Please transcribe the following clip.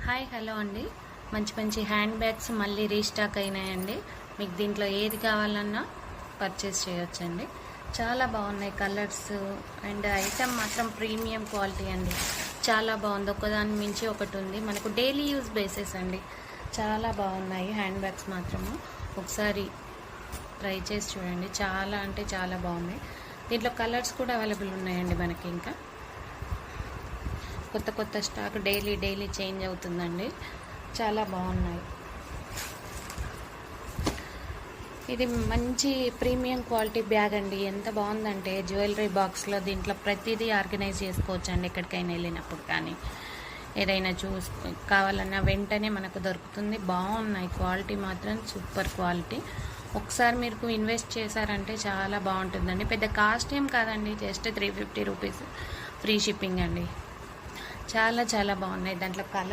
Hi hello అండి. మంచి మంచి హ్యాండ్ బ్యాగ్స్ మళ్ళీ రీస్టాక్ అయినాయండి. మీకు దీంట్లో ఏది కావాలన్నా పర్చేస్ చేయొచ్చండి. చాలా బాగున్నాయి కలర్స్ అండ్ ఐటమ్ మాత్రం ప్రీమియం క్వాలిటీ అండి. చాలా బాగుంది, ఒకదాని మించి ఒకటి ఉంది. మనకు డైలీ యూజ్ బేసెస్ అండి. చాలా బాగున్నాయి హ్యాండ్ బ్యాగ్స్ మాత్రము. ఒకసారి ట్రై చేసి చూడండి, చాలా అంటే చాలా బాగున్నాయి. దీంట్లో కలర్స్ కూడా అవైలబుల్ ఉన్నాయండి. మనకి ఇంకా కొత్త కొత్త స్టాక్ డైలీ చేంజ్ అవుతుందండి. చాలా బాగున్నాయి. ఇది మంచి ప్రీమియం క్వాలిటీ బ్యాగ్ అండి. ఎంత బాగుందంటే జ్యువెలరీ బాక్స్లో దీంట్లో ప్రతిదీ ఆర్గనైజ్ చేసుకోవచ్చు అండి. ఎక్కడికైనా వెళ్ళినప్పుడు కానీ ఏదైనా కావాలన్నా వెంటనే మనకు దొరుకుతుంది. బాగున్నాయి, క్వాలిటీ మాత్రం సూపర్ క్వాలిటీ. ఒకసారి మీరు ఇన్వెస్ట్ చేశారంటే చాలా బాగుంటుందండి. పెద్ద కాస్ట్ ఏం కాదండి, జస్ట్ 350 రూపీస్ ఫ్రీ షిప్పింగ్ అండి. చాలా చాలా బాగున్నాయి. దాంట్లో కలర్స్